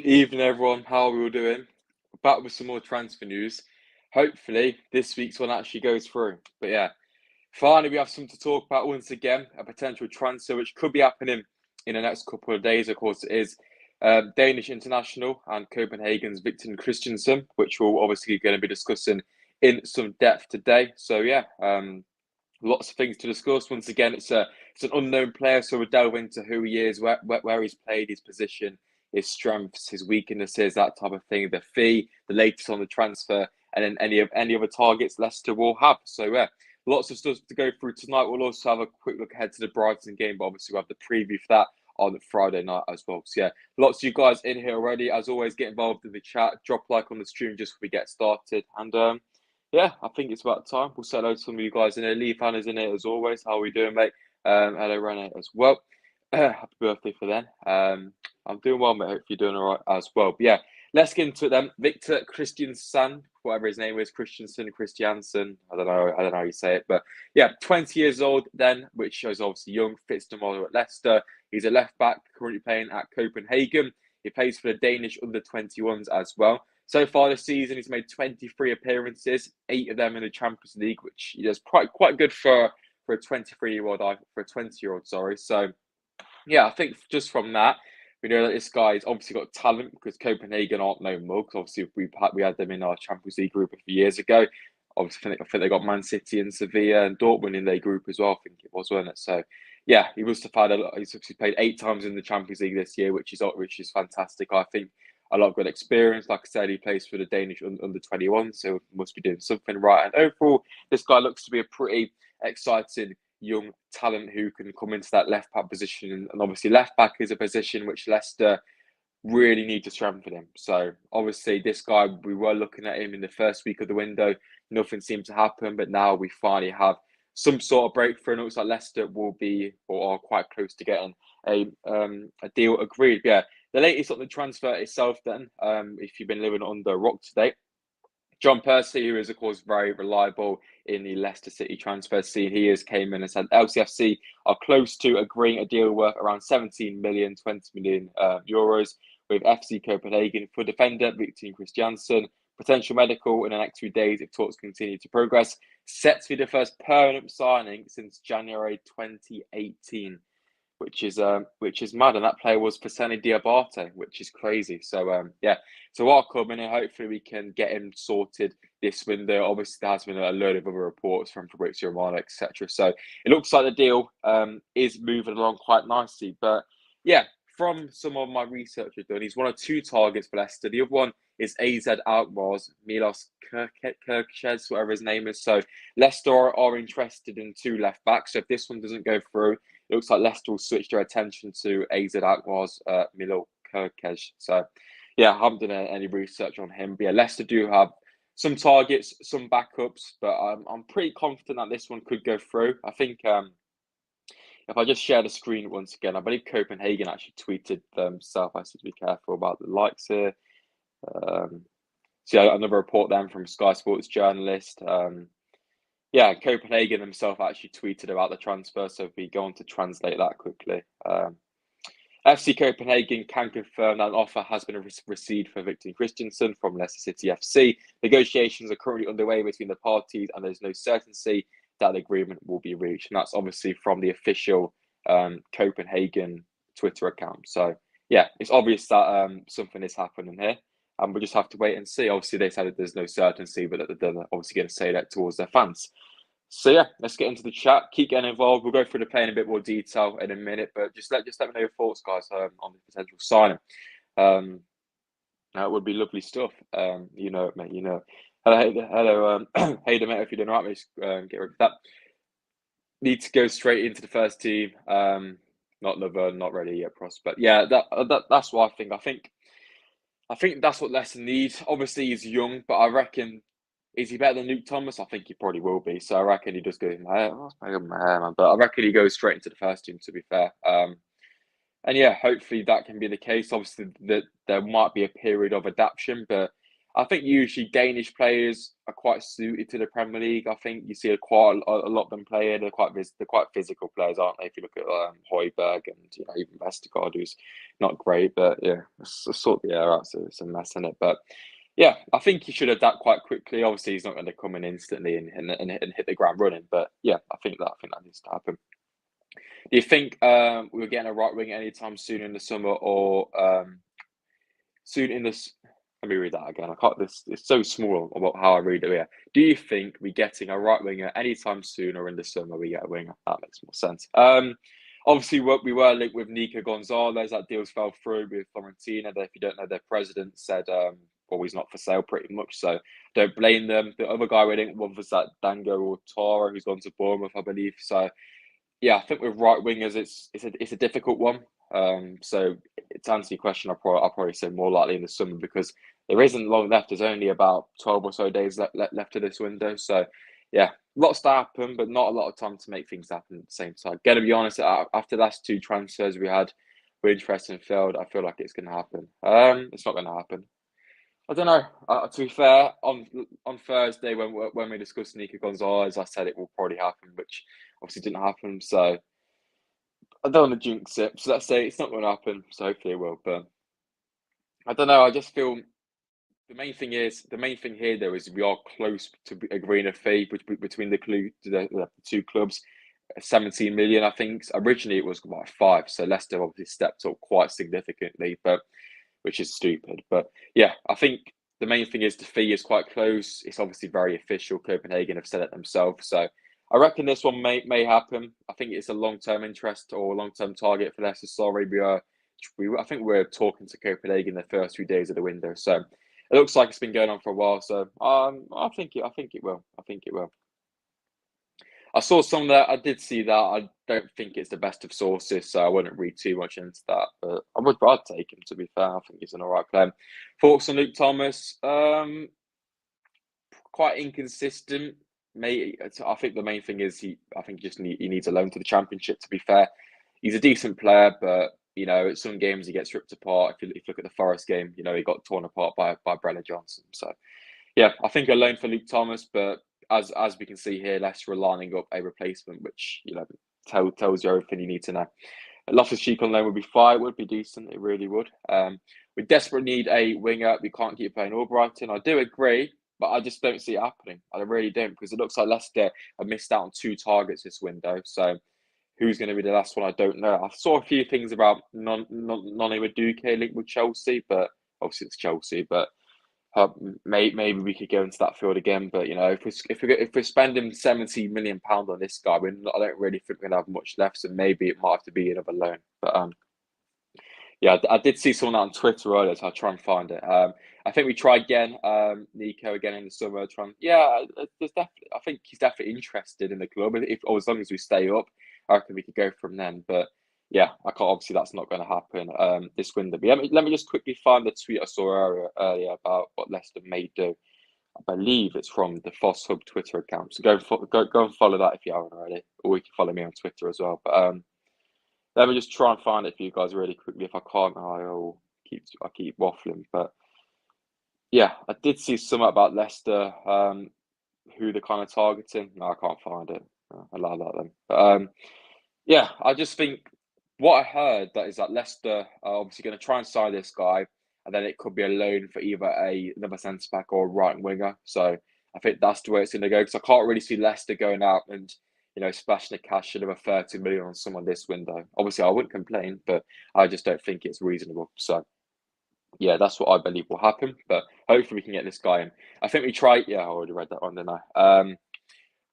evening, everyone. How are we all doing? Back with some more transfer news. Hopefully, this week's one actually goes through. But yeah, finally, we have something to talk about once again. A potential transfer which could be happening in the next couple of days. Of course, it is Danish international and Copenhagen's Victor Kristiansen, which we're obviously going to be discussing in some depth today. So yeah, lots of things to discuss. Once again, it's an unknown player, so we'll delve into who he is, where he's played, his position, his strengths, his weaknesses, that type of thing. The fee, the latest on the transfer, and then any other targets Leicester will have. So yeah, lots of stuff to go through tonight. We'll also have a quick look ahead to the Brighton game, but obviously we'll have the preview for that on Friday night as well. So yeah, lots of you guys in here already. As always, get involved in the chat, drop a like on the stream just before we get started, and yeah, I think it's about time. We'll say hello to some of you guys in here. Lee fan is in here as always. How are we doing, mate? Hello, Rene, as well. Happy birthday for them. I'm doing well, mate. Hope you're doing all right as well. But yeah, let's get into it then. Victor Kristiansen, whatever his name is, Kristiansen. I don't know how you say it, but yeah, 20 years old then, which shows obviously young, fits the model at Leicester. He's a left back, currently playing at Copenhagen. He plays for the Danish under-21s as well. So far this season, he's made 23 appearances, 8 of them in the Champions League, which is quite good for a 23-year-old, for a 20-year-old, sorry. So yeah, I think just from that, we know that this guy's obviously got talent because Copenhagen aren't no mugs. Obviously, we had them in our Champions League group a few years ago. Obviously, I think they got Man City and Sevilla and Dortmund in their group as well. I think it was, wasn't it? So yeah, he must have had he's obviously played 8 times in the Champions League this year, which is fantastic. I think a lot of good experience. Like I said, he plays for the Danish under-21, so he must be doing something right. And overall, this guy looks to be a pretty exciting young talent who can come into that left back position. And obviously, left back is a position which Leicester really need to strengthen him. So obviously, this guy, we were looking at him in the first week of the window. Nothing seemed to happen, but now we finally have some sort of breakthrough. And it looks like Leicester will be or are quite close to getting a deal agreed. But yeah, the latest on the transfer itself then, if you've been living under a rock today, John Percy, who is, of course, very reliable in the Leicester City transfer scene, came in and said LCFC are close to agreeing a deal worth around 17 million, 20 million euros with FC Copenhagen for defender Victor Kristiansen. Potential medical in the next few days if talks continue to progress. Set to be the first permanent signing since January 2018. Which is mad, and that player was Fasani Diabate, which is crazy. So yeah, so I'll come in and hopefully we can get him sorted this window. Obviously, there has been a load of other reports from Fabrizio Romano, etc. So it looks like the deal is moving along quite nicely. But yeah, from some of my research I've done, he's one of 2 targets for Leicester. The other one is AZ Alkmaar's Milos Kerkez, whatever his name is. So Leicester are interested in 2 left backs. So if this one doesn't go through, it looks like Leicester will switch their attention to AZ Alkmaar's Milo Kerkez. So, yeah, I haven't done any research on him. But yeah, Leicester do have some targets, some backups, but I'm pretty confident that this one could go through. I think if I just share the screen once again, I believe Copenhagen actually tweeted themselves. I said to be careful about the likes here. So yeah, another report then from Sky Sports journalist. Yeah, Copenhagen himself actually tweeted about the transfer, so if we go on to translate that quickly. FC Copenhagen can confirm that an offer has been received for Victor Kristiansen from Leicester City FC. Negotiations are currently underway between the parties, and there's no certainty that the agreement will be reached. And that's obviously from the official Copenhagen Twitter account. So, yeah, it's obvious that something is happening here. And we'll just have to wait and see. Obviously, they said that there's no certainty, but they're obviously going to say that towards their fans. So yeah, let's get into the chat. Keep getting involved. We'll go through the play in a bit more detail in a minute, but just let me know your thoughts, guys, on the potential signing. That would be lovely stuff. You know it, mate. You know. Hello. Hey, mate. If you're doing right, mate, get rid of that. Need to go straight into the first team. Not Laverne, not ready yet, Pross. But yeah, that's what I think. I think that's what Leicester needs. Obviously, he's young, but I reckon, is he better than Luke Thomas? I think he probably will be. So I reckon he just goes, but I reckon he goes straight into the first team, to be fair. And yeah, hopefully that can be the case. Obviously, there might be a period of adaptation, but I think usually Danish players are quite suited to the Premier League. I think you see quite a lot of them playing. They're quite physical players, aren't they? If you look at Højbjerg and even Vestergaard, who's not great, but yeah, sort the air out, so it's a mess in it. But yeah, I think he should adapt quite quickly. Obviously, he's not going to come in instantly and hit the ground running. But yeah, I think that needs to happen. Do you think we're getting a right wing anytime soon in the summer, or soon in this? Let me read that again. I can't. This it's so small about how I read it here. Do you think we're getting a right winger anytime soon, or in the summer we get a winger? That makes more sense. Obviously, we were linked with Nico Gonzalez. That deals fell through with Fiorentina. If you don't know, their president said, well, he's not for sale pretty much. So don't blame them. The other guy we linked with was that Dango or Tara, who's gone to Bournemouth, I believe. So yeah, I think with right wingers, it's a difficult one. So to answer your question, I'll probably say more likely in the summer, because there isn't long left. There's only about 12 or so days left of this window. So yeah, lots to happen, but not a lot of time to make things happen at the same time. Got to be honest, after the last two transfers we had, were interesting and failed, I feel like it's going to happen. It's not going to happen. I don't know. To be fair, on Thursday when we discussed Nico Gonzalez, I said it will probably happen, which obviously didn't happen. So I don't want to jinx it. So let's say it's not going to happen. So hopefully it will. But I don't know. I just feel the main thing here though is we are close to agreeing a fee between the two clubs. 17 million, I think. Originally it was about 5, so Leicester obviously stepped up quite significantly, but which is stupid. But yeah, I think the main thing is the fee is quite close. It's obviously very official. Copenhagen have said it themselves, so I reckon this one may happen. I think it's a long-term interest or long-term target for Leicester. Sorry, I think we're talking to Copenhagen the first few days of the window, so it looks like it's been going on for a while. So I think it will. I think it will. I saw some that I did see that. I don't think it's the best of sources, so I wouldn't read too much into that. But I'd take him, to be fair. I think he's an all right player. Thoughts on Luke Thomas? Quite inconsistent. I think the main thing is he needs a loan to the Championship. To be fair, he's a decent player, but at some games he gets ripped apart. If you look at the Forest game, he got torn apart by Brendan Rodgers. So yeah, I think a loan for Luke Thomas, but as we can see here, Leicester are lining up a replacement, which tells you everything you need to know. Loftus-Cheek on loan would be fine. It would be decent. It really would. We desperately need a winger. We can't keep playing all Brighton. I do agree, but I just don't see it happening. I really don't, because it looks like Leicester have missed out on 2 targets this window. So who's going to be the last one? I don't know. I saw a few things about Noni Madueke linked with Chelsea, but obviously it's Chelsea. But maybe we could go into that field again, but if we're spending £70 million on this guy, I don't really think we're gonna have much left. So maybe it might have to be another loan. But yeah, I did see someone out on Twitter earlier, so I'll try and find it. I think we try again, Nico again in the summer. There's definitely. I think he's definitely interested in the club, or as long as we stay up, I reckon we could go from then. But yeah, obviously that's not going to happen this window. But let me just quickly find the tweet I saw earlier about what Leicester may do. I believe it's from the Foss Hub Twitter account. So go and follow that if you haven't already, or you can follow me on Twitter as well. But let me just try and find it for you guys really quickly. If I can't, I keep waffling. But yeah, I did see something about Leicester, who they're kind of targeting. No, I can't find it. Allow that then. But yeah, I just think what I heard that Leicester are obviously going to try and sign this guy, and then it could be a loan for either another centre back or a right winger. So I think that's the way it's going to go, because I can't really see Leicester going out and splashing the cash another 30 million on someone this window. Obviously, I wouldn't complain, but I just don't think it's reasonable. So yeah, that's what I believe will happen. But hopefully we can get this guy in. I think we tried. Yeah, I already read that one, didn't I?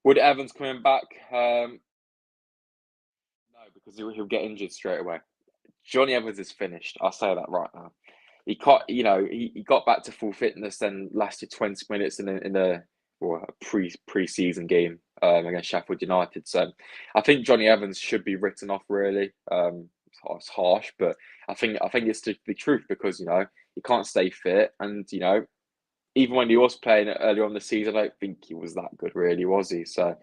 Wood Evans coming back? No, because he'll get injured straight away. Johnny Evans is finished. I'll say that right now. He got back to full fitness and lasted 20 minutes in a pre-season game against Sheffield United. So I think Johnny Evans should be written off. Really, it's harsh, but I think it's the truth, because he can't stay fit, and even when he was playing earlier on the season, I don't think he was that good, really, was he? So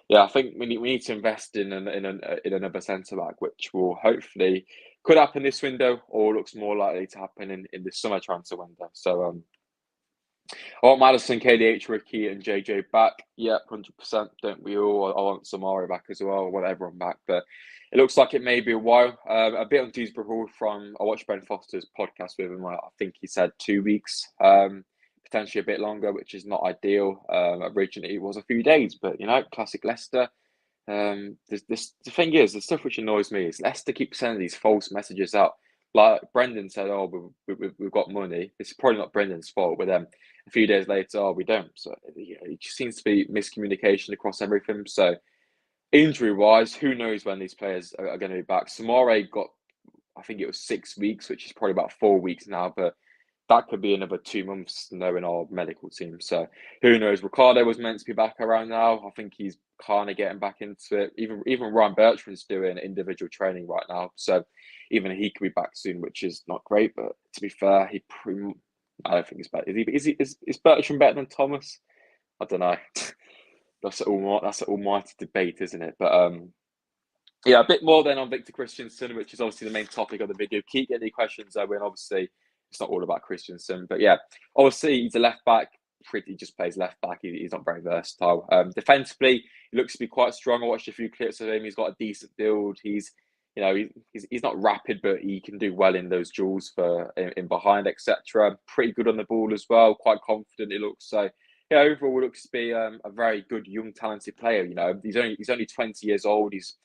yeah, I think we need to invest in another centre back, which will hopefully could happen this window, or looks more likely to happen in the summer transfer window. So I want Madison, KDH, Ricky, and JJ back. Yep, 100%. Don't we all? I want Samari back as well. I want everyone back. But it looks like it may be a while. A bit on Dewsbury from, I watched Ben Foster's podcast with him. I think he said 2 weeks, potentially a bit longer, which is not ideal. Originally, it was a few days, but, classic Leicester. The thing is, the stuff which annoys me is Leicester keep sending these false messages out. Like Brendan said, "Oh, we've got money." It's probably not Brendan's fault, but then a few days later, "Oh, we don't." So it just seems to be miscommunication across everything. So injury-wise, who knows when these players are going to be back? Samare got, I think it was 6 weeks, which is probably about 4 weeks now, but that could be another 2 months knowing our medical team. So who knows? Ricardo was meant to be back around now. I think he's kind of getting back into it. Even Ryan Bertrand's doing individual training right now. So even he could be back soon, which is not great. But to be fair, I don't think he's better. Is Bertrand better than Thomas? I don't know. That's an almighty debate, isn't it? But yeah, a bit more then on Victor Kristiansen, which is obviously the main topic of the video. Keep getting any questions though, and obviously it's not all about Kristiansen. But yeah, obviously he's a left back. Pretty just plays left back. He's not very versatile. Defensively, he looks to be quite strong. I watched a few clips of him. He's got a decent build. He's not rapid, but he can do well in those duels in behind, etc. Pretty good on the ball as well. Quite confident. He looks so. Yeah, overall, looks to be a very good young, talented player. He's only 20 years old. He's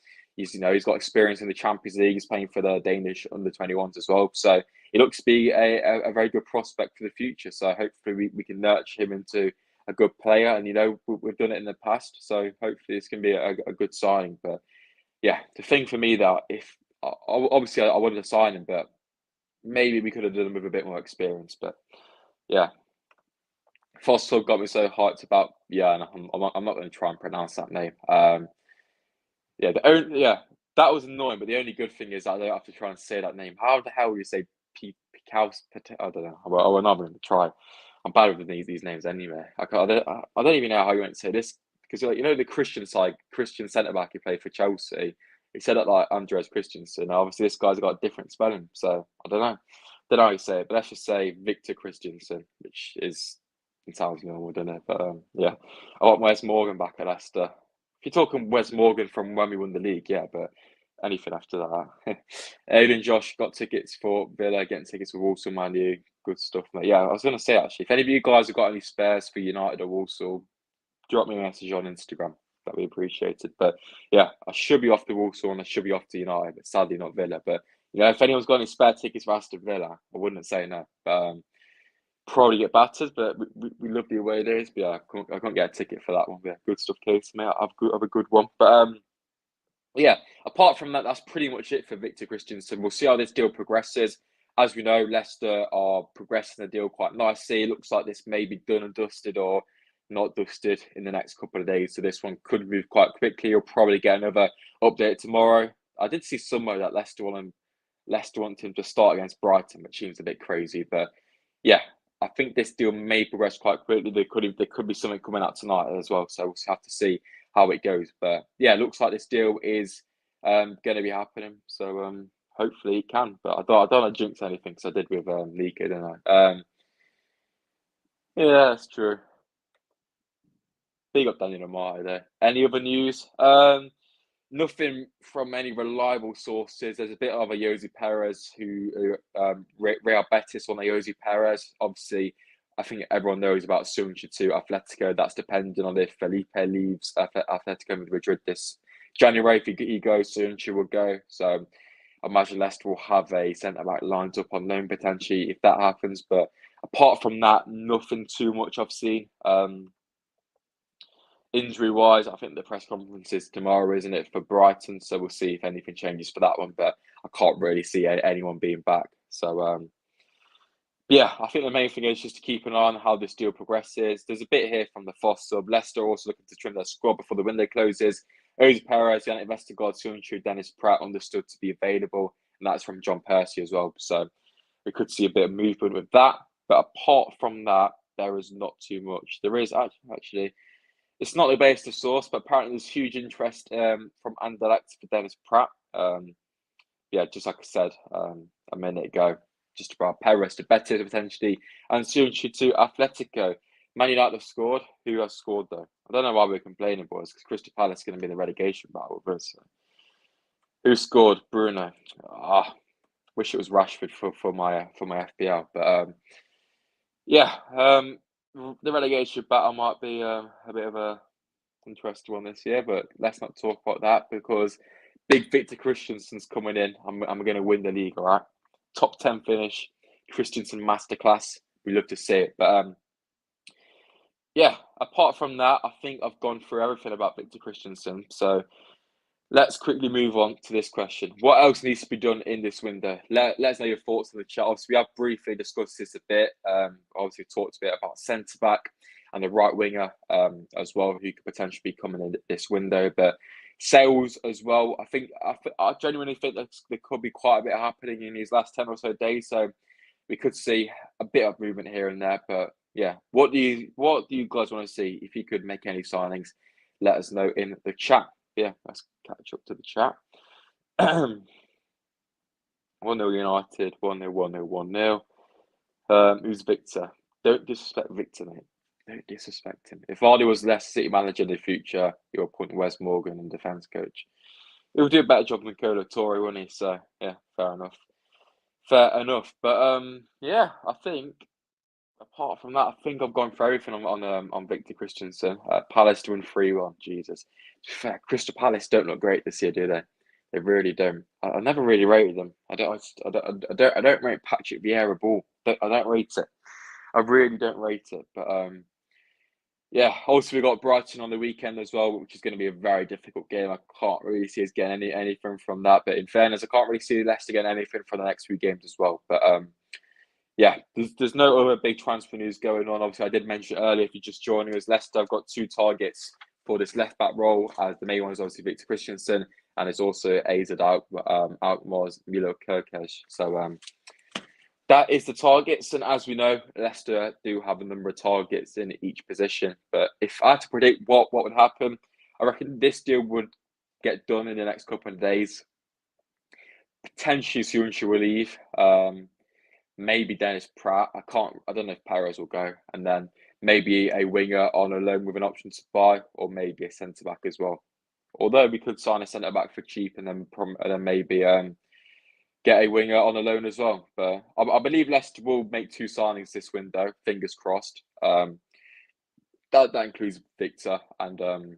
got experience in the Champions League. He's playing for the Danish under-21s as well. So he looks to be a very good prospect for the future. So hopefully we can nurture him into a good player. And we've done it in the past. So hopefully this can be a good signing. But yeah, the thing for me that if obviously I wanted to sign him, but maybe we could have done him with a bit more experience. But yeah, Foster got me so hyped about. Yeah, and I'm not going to try and pronounce that name. That was annoying. But the only good thing is I don't have to try and say that name. How the hell do you say Picaus? I don't know. I'm not going to try. I'm bad with these names anyway. I don't even know how you want to say this because the Christian centre back who played for Chelsea. He said that like Andres Christensen. Obviously, this guy's got a different spelling, so I don't know. Don't know how you say it, but let's just say Victor Kristiansen, which is it sounds normal, doesn't it? But yeah, I want Wes Morgan back at Leicester. If you're talking Wes Morgan from when we won the league, yeah, but anything after that. Aiden Josh got tickets for Villa, getting tickets for Walsall, Man U. Good stuff, mate. Yeah, I was going to say actually, if any of you guys have got any spares for United or Walsall, drop me a message on Instagram. That'd be appreciated. But yeah, I should be off to Walsall and I should be off to United, but sadly not Villa. But if anyone's got any spare tickets for Aston Villa, I wouldn't say no. But probably get battered, but we love the away days. But yeah, I can't get a ticket for that one. But yeah, good stuff, Casey, mate. Have a good one. But yeah, apart from that, that's pretty much it for Victor Kristiansen. We'll see how this deal progresses. As we know, Leicester are progressing the deal quite nicely. It looks like this may be done and dusted or not dusted in the next couple of days. So this one could move quite quickly. You'll probably get another update tomorrow. I did see somewhere that Leicester want him to start against Brighton, which seems a bit crazy. But yeah, I think this deal may progress quite quickly. There could be something coming out tonight as well. So we'll have to see how it goes. But yeah, it looks like this deal is going to be happening. So hopefully it can. But I don't want to jinx anything because I did with Nico, didn't I? Yeah, that's true. Big up Daniel Amati there. Any other news? Nothing from any reliable sources. There's a bit of a Jose Perez Real Betis on the Jose Perez. Obviously, I think everyone knows about Suncha to Atletico. That's dependent on if Felipe leaves Atletico Madrid this January. If he goes, Suncha will go. So I imagine Leicester will have a centre-back lined up on loan potentially if that happens. But apart from that, nothing too much I've seen. Injury-wise, I think the press conference is tomorrow, isn't it, for Brighton? So we'll see if anything changes for that one. But I can't really see anyone being back. So, yeah, I think the main thing is just to keep an eye on how this deal progresses. There's a bit here from the Foss sub. Leicester also looking to trim their squad before the window closes. Jose Perez, Yannick Vestergaard, Sunchu, Dennis Pratt understood to be available. And that's from John Percy as well. So we could see a bit of movement with that. But apart from that, there is not too much. There is actually it's not the best of source, but apparently there's huge interest from Anderlecht for Dennis Pratt. Yeah, just like I said a minute ago, just about Perez to Betis potentially, and soon to Atletico. Man United have scored. Who has scored though? I don't know why we're complaining, boys, because Crystal Palace is going to be in the relegation battle with us. So. Who scored? Bruno. Wish it was Rashford for my FPL, but the relegation battle might be a bit of a interesting one this year, but let's not talk about that because big Victor Kristiansen's coming in. I'm going to win the league, all right? Top 10 finish, Kristiansen masterclass. We love to see it, but apart from that, I think I've gone through everything about Victor Kristiansen. So let's quickly move on to this question. What else needs to be done in this window? Let's know your thoughts in the chat. Obviously, we have briefly discussed this a bit. Obviously, talked a bit about centre-back and the right winger as well, who could potentially be coming in this window. But sales as well. I genuinely think that there could be quite a bit happening in these last 10 or so days. So we could see a bit of movement here and there. But yeah, what do you guys want to see? If you could make any signings, let us know in the chat. Yeah, let's catch up to the chat. 1-0 United, 1-0, 1-0, 1-0. Who's Victor? Don't disrespect Victor, mate. Don't disrespect him. If Vardy was Leicester City manager in the future, you're appointing Wes Morgan and defence coach. He'll do a better job than Kolo Torre, wouldn't he? So, yeah, fair enough. But, I think, apart from that, I think I've gone for everything on Victor Kristiansen. Palace to win 3-1. Jesus. Fair, Crystal Palace don't look great this year, do they? They really don't. I never really rated them. I don't rate Patrick Vieira ball. I don't rate it. I really don't rate it. But also we got Brighton on the weekend as well, which is going to be a very difficult game. I can't really see us getting anything from that. But in fairness, I can't really see Leicester getting anything from the next few games as well. But there's no other big transfer news going on. Obviously, I did mention earlier, if you're just joining us, Leicester have got 2 targets for this left-back role. The main one is obviously Victor Kristiansen, and it's also AZ Alkmaar's Milo Kerkez. So that is the targets. And as we know, Leicester do have a number of targets in each position. But if I had to predict what would happen, I reckon this deal would get done in the next couple of days. Potentially Suunchi will leave. Maybe Dennis Pratt. I don't know if Perez will go. And then maybe a winger on a loan with an option to buy, or maybe a centre-back as well. Although we could sign a centre-back for cheap and then maybe get a winger on a loan as well. But I believe Leicester will make 2 signings this window, fingers crossed. That includes Victor. And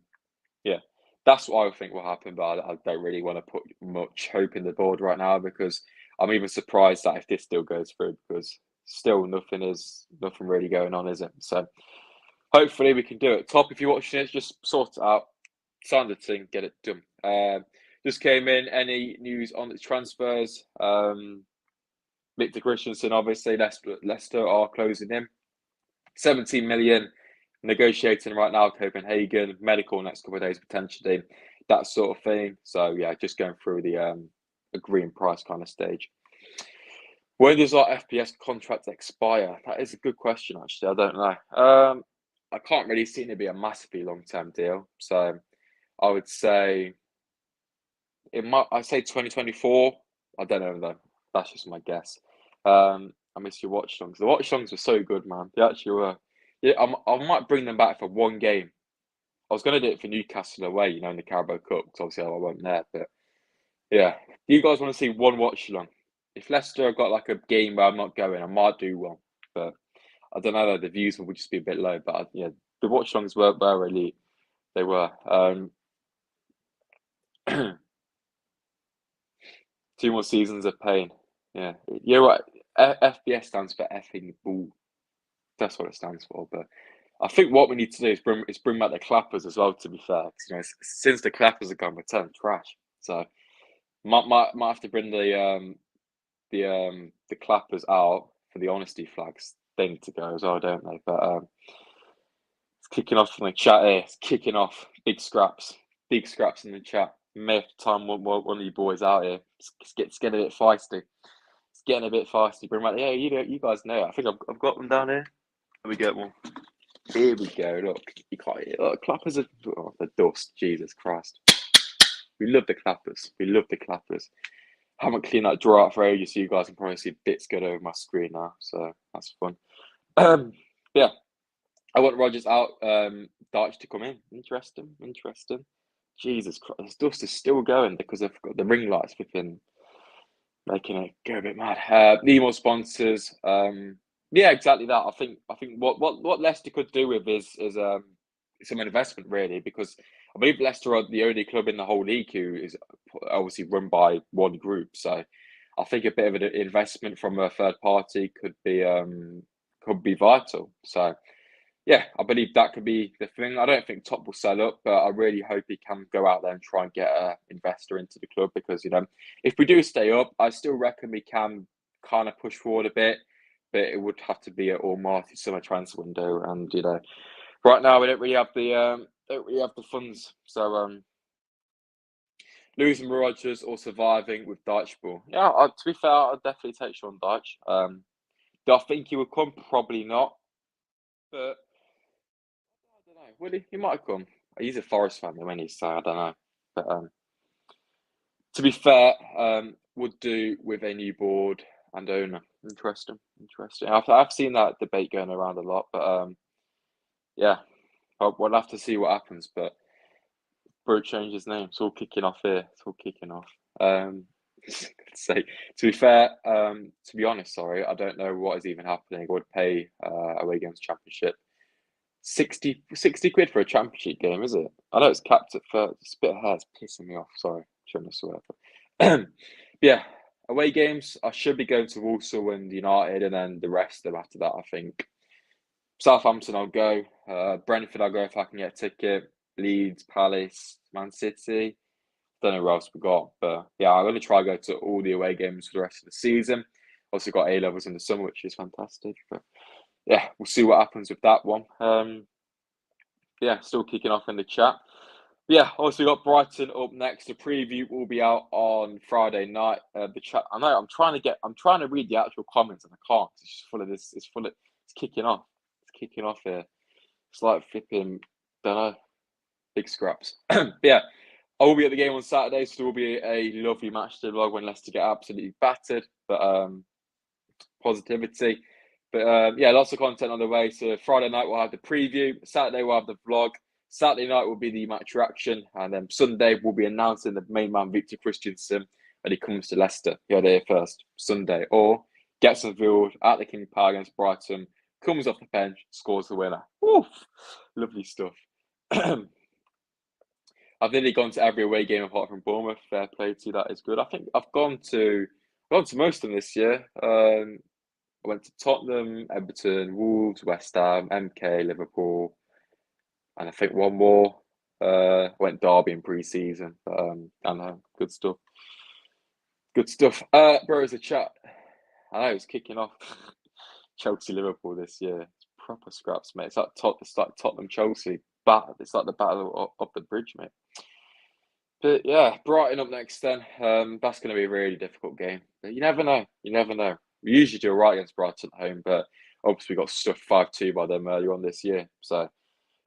that's what I think will happen. But I don't really want to put much hope in the board right now, because I'm even surprised that if this still goes through, because still nothing really going on, is it? So hopefully we can do it. Top, if you're watching it, just sort it out, sign the thing, get it done. Just came in. Any news on the transfers? Victor Kristiansen, obviously, Leicester are closing him. 17 million negotiating right now. Copenhagen, medical next couple of days potentially, that sort of thing. So yeah, just going through the agreeing price kind of stage. When does our FPS contract expire? That is a good question, actually. I don't know. I can't really see it to be a massively long-term deal. So I would say I say 2024. I don't know though. That's just my guess. I miss your watch songs. The watch songs were so good, man. They actually were. Yeah, I might bring them back for one game. I was going to do it for Newcastle away, in the Carabao Cup, because obviously I wasn't there. But yeah, do you guys want to see one watch along? If Leicester have got like a game where I'm not going, I might do one. But I don't know, the views would just be a bit low. But the watch songs were really, they were. 2 more seasons of pain. Yeah, you're right. FBS stands for effing ball. That's what it stands for. But I think what we need to do is bring back the clappers as well. To be fair, since the clappers have gone, return trash. So might have to bring the clappers out for the honesty flags. They need to go as well, don't they? But it's kicking off from the chat here. It's kicking off. Big scraps in the chat. May have to time one of you boys out here. It's getting a bit feisty. It's getting a bit feisty. Bring back. Yeah, you guys know. I think I've got them down here. Let me get one. Here we go. Look, you can't hear. Look, clappers are the dust. Jesus Christ. We love the clappers. haven't cleaned that drawer out for ages, so you guys can probably see bits going over my screen now. So that's fun. Yeah, I want Rodgers out. Dyche to come in. Interesting. Jesus Christ, this dust is still going because I've got the ring lights flipping, making it go a bit mad. Need more sponsors. Yeah, exactly that. I think what Leicester could do with is some investment really, because I believe Leicester are the only club in the whole league who is obviously run by one group. So I think a bit of an investment from a third party could be vital. So yeah, I believe that could be the thing. I don't think Top will sell up, but I really hope he can go out there and try and get an investor into the club, because if we do stay up, I still reckon we can kind of push forward a bit, but it would have to be an almighty summer transfer window, and right now we don't really have the funds. So losing Rodgers or surviving with Dyche ball. Yeah, to be fair, I'd definitely take Sean Dyche. Do I think he would come? Probably not, but I don't know. Will he? He might come. He's a Forest fan, though, isn't he? So I don't know. But to be fair, would do with a new board and owner. Interesting. I've seen that debate going around a lot, but yeah, we'll have to see what happens. But Bro changed his name. It's all kicking off here. So to be fair, to be honest, sorry, I don't know what is even happening. I would pay away games championship 60 quid for a championship game, is it? I know it's capped at 30. It's a bit of hair. It's pissing me off. Sorry, shouldn't have swear. But yeah, away games. I should be going to Walsall and United, and then the rest of after that, I think. Southampton, I'll go. Brentford, I'll go if I can get a ticket. Leeds, Palace, Man City. Don't know who else we got, but yeah, I'm going to try to go to all the away games for the rest of the season. Also got A-levels in the summer, which is fantastic. But yeah, we'll see what happens with that one. Yeah, still kicking off in the chat. Yeah, also got Brighton up next. The preview will be out on Friday night. The chat. I know. I'm trying to read the actual comments, and I can't. It's just full of this. It's kicking off. It's kicking off here. It's like flipping. Don't know. Big scraps. Yeah. I will be at the game on Saturday, so there will be a lovely match to vlog when Leicester get absolutely battered. But positivity. But yeah, lots of content on the way. So Friday night we'll have the preview. Saturday we'll have the vlog. Saturday night will be the match reaction, and then Sunday we'll be announcing the main man Victor Kristiansen when he comes to Leicester. You're there first Sunday, or gets unveiled at the King Power against Brighton, comes off the bench, scores the winner. Woof! Lovely stuff. I've nearly gone to every away game apart from Bournemouth. Fair play to you, that is good. I think I've gone to most of them this year. I went to Tottenham, Everton, Wolves, West Ham, MK, Liverpool, and I think one more. Went Derby in pre-season. I know, good stuff. Bro, it's a chat. I know it's kicking off. Chelsea, Liverpool this year. It's proper scraps, mate. It's like Tottenham, Chelsea. It's like the battle of the bridge, mate. But yeah, Brighton up next then. That's going to be a really difficult game. But you never know. We usually do all right against Brighton at home, but obviously we got stuffed 5-2 by them earlier on this year. So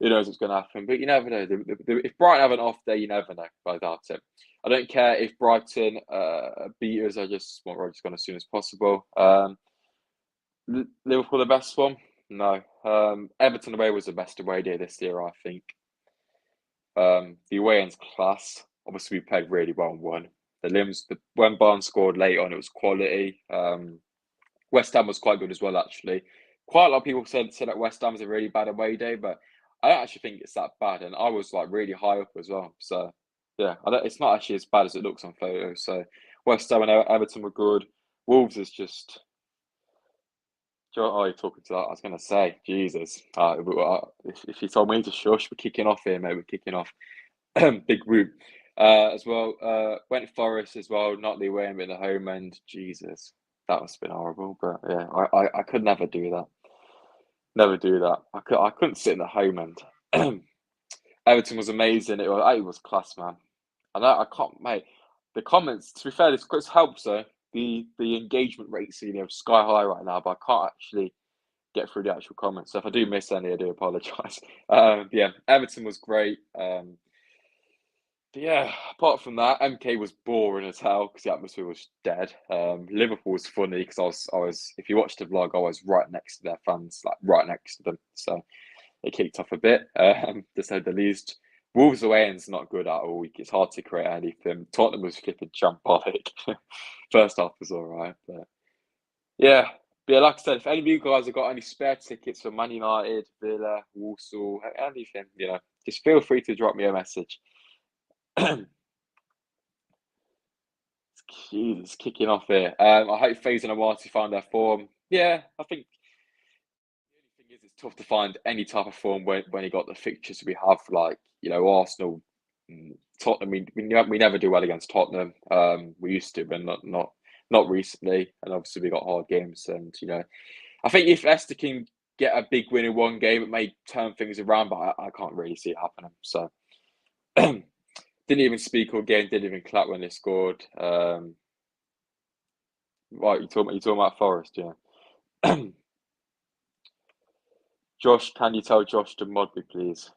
who knows what's going to happen. But you never know. If Brighton have an off day, you never know. But I doubt it. I don't care if Brighton beat us. I just want Rodgers gone as soon as possible. Liverpool the best one? No. Everton away was the best away day this year, I think. The away end's class. Obviously, we played really well and won. When Barnes scored late on, it was quality. West Ham was quite good as well, actually. Quite a lot of people said that West Ham was a really bad away day, but I don't actually think it's that bad. And I was like really high up as well. So yeah, it's not actually as bad as it looks on photos. So West Ham and Everton were good. Wolves is just. Oh, you're talking to that. I was going to say, Jesus. If you told me to shush, we're kicking off here, mate. We're kicking off. Big root. As well, went Forest as well, not the away end, but the home end. Jesus, that must have been horrible. But yeah, I could never do that. Never do that. I couldn't sit in the home end. Everton was amazing. It was class, man. I can't, mate. The comments. To be fair, this helps though. The engagement rates are sky high right now, but I can't actually get through the actual comments. So if I do miss any, I do apologise. Yeah, Everton was great. But yeah, apart from that, MK was boring as hell because the atmosphere was dead. Liverpool was funny because I was. If you watched the vlog, I was right next to their fans, like right next to them. So they kicked off a bit, to say the least. Wolves away is not good at all. It's hard to create anything. Tottenham was flipping shambolic. First half was all right, but yeah. But yeah, like I said, if any of you guys have got any spare tickets for Man United, Villa, Walsall, anything, just feel free to drop me a message. Jesus, kicking off here. I hope FaZe and Amati find their form. Yeah, I think the only thing is it's tough to find any type of form when you got the fixtures we have, like Arsenal, Tottenham. We never do well against Tottenham. We used to, but not recently. And obviously we got hard games, and I think if Leicester can get a big win in one game, it may turn things around, but I can't really see it happening. So didn't even speak all game, didn't even clap when they scored. Right, you talking about Forest, yeah. Josh, can you tell Josh to mod me, please?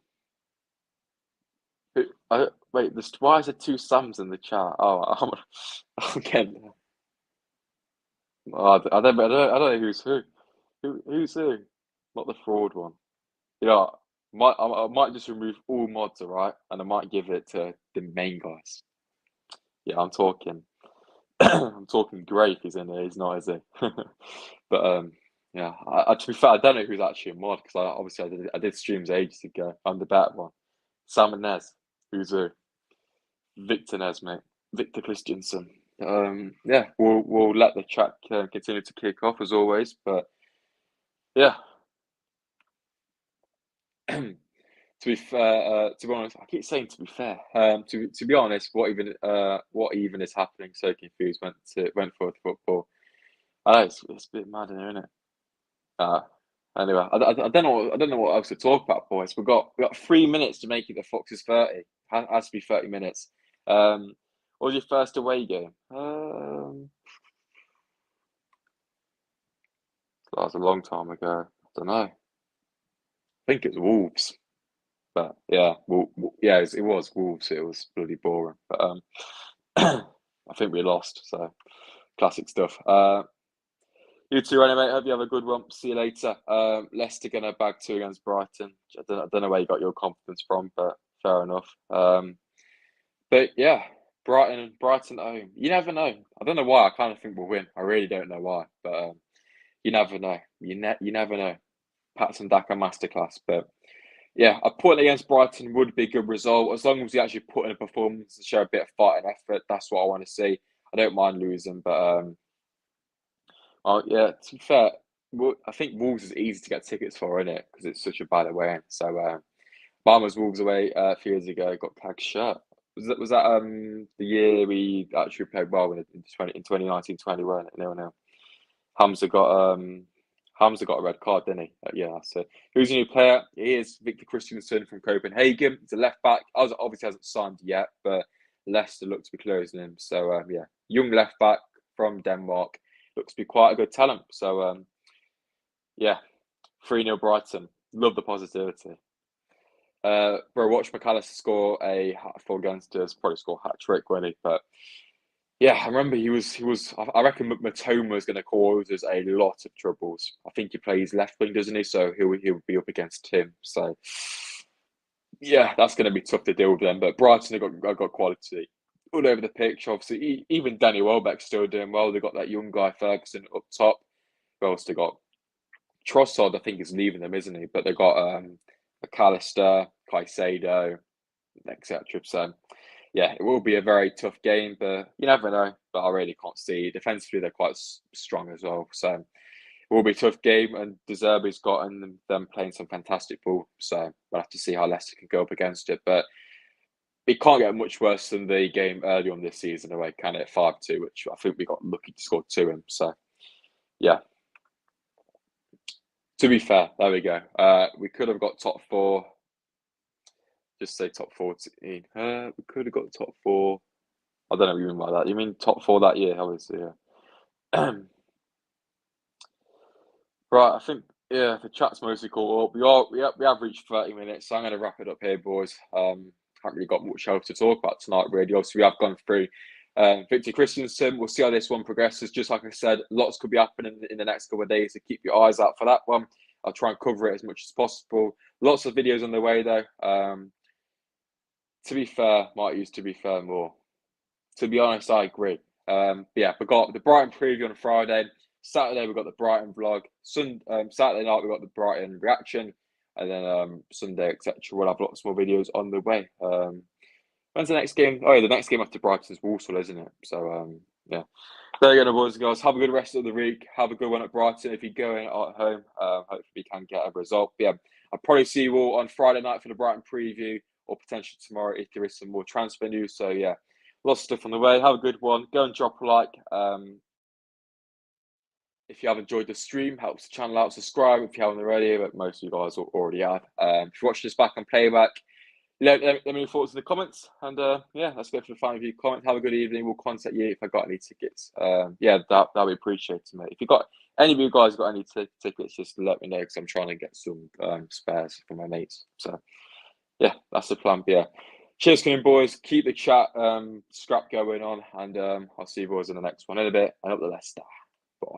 Wait, why is there two Sams in the chat? Oh, I'm getting. I don't know who's who. Who's who? Not the fraud one. I might just remove all mods, alright, and I might give it to the main guys. Yeah, I'm talking. I'm talking Grape is in there. He's not, is he? But yeah. To be fair, I don't know who's actually a mod because I did streams ages ago. I'm the better one. Sam and Nez. Who's who? Victor Nez, mate. Victor Kristiansen. Yeah, we'll let the chat continue to kick off as always. But yeah. To be fair, to be honest, I keep saying to be fair. To be honest, what even is happening? So confused. Went for football. I know it's a bit mad, isn't it? Anyway, I don't know what else to talk about, boys. We got 3 minutes to make it the Foxes 30. Has to be 30 minutes. What was your first away game? That was a long time ago. I don't know. I think it's Wolves. But yeah, yeah, it was Wolves. It was bloody boring. But I think we lost. So classic stuff. You too, anyway. Hope you have a good one. See you later. Leicester gonna bag 2 against Brighton. I don't know where you got your confidence from, but fair enough. But yeah, Brighton at home. You never know. I don't know why. I kind of think we'll win. I really don't know why, but you never know. You never know. Patson Daka masterclass, but yeah, a point against Brighton would be a good result as long as we actually put in a performance and show a bit of fight and effort. That's what I want to see. I don't mind losing, but yeah. To be fair, I think Wolves is easy to get tickets for, isn't it? Because it's such a bad away end. So mine was Wolves away a few years ago. Got tagged shirt. Was that the year we actually played well in 2019-20, weren't it? 0-0. Hamza got Hamza got a red card, didn't he? Yeah. So who's the new player? He is Victor Kristiansen from Copenhagen. He's a left back. Obviously hasn't signed yet, but Leicester look to be closing him. So yeah, young left back from Denmark. Looks to be quite a good talent. So yeah, 3-0 Brighton. Love the positivity. Bro, watch McAllister score a hat for against us. Probably score a hat trick, really. But yeah, I remember he was. I reckon Matoma is going to cause us a lot of troubles. I think he plays left wing, doesn't he? So he'll be up against him. So yeah, that's going to be tough to deal with them. But Brighton have got quality all over the pitch. Obviously, even Danny Welbeck's still doing well. They've got that young guy Ferguson up top. Who else they got? Trossard, I think, is leaving them, isn't he? But they've got McAllister, Caicedo, etc. So yeah, it will be a very tough game, but you never know. But I really can't see. Defensively, they're quite strong as well. So it will be a tough game, and De Zerbi's got them playing some fantastic ball. So we'll have to see how Leicester can go up against it. But it can't get much worse than the game early on this season away, can it? 5-2, which I think we got lucky to score 2 in. So yeah. To be fair, there we go. We could have got top 4. Just say top 14. We could have got top 4. I don't know what you mean by that. You mean top 4 that year, obviously, yeah. Right, I think the chat's mostly caught up. We have reached 30 minutes, so I'm going to wrap it up here, boys. haven't really got much else to talk about tonight, really. Obviously, we have gone through Victor Kristiansen. We'll see how this one progresses. Just like I said, lots could be happening in the next couple of days, so keep your eyes out for that one. I'll try and cover it as much as possible. Lots of videos on the way, though. To be fair, might use to be fair more. To be honest, I agree. But yeah, we got the Brighton preview on Friday. Saturday, we got the Brighton vlog. Saturday night, we got the Brighton reaction. And then Sunday, etc. We'll have lots more videos on the way. When's the next game? Oh, yeah, the next game after Brighton's Walsall, isn't it? So, yeah. There you go, boys and girls. Have a good rest of the week. Have a good one at Brighton. If you're going at home, hopefully you can get a result. But yeah, I'll probably see you all on Friday night for the Brighton preview, or potentially tomorrow if there is some more transfer news. So, yeah, lots of stuff on the way. Have a good one. Go and drop a like. If you have enjoyed the stream, helps the channel out. Subscribe if you haven't already, but most of you guys already have. If you're watching this back on playback, let me know your thoughts in the comments. And yeah, let's go for the final view comment. Have a good evening. We'll contact you if I got any tickets. Yeah, that'll be appreciated, mate. If you got any of you guys got any tickets, just let me know, because I'm trying to get some spares for my mates. So yeah, that's the plan. But yeah, cheers, King boys. Keep the chat scrap going on, and I'll see you boys in the next one in a bit. And up the Leicester. Bye.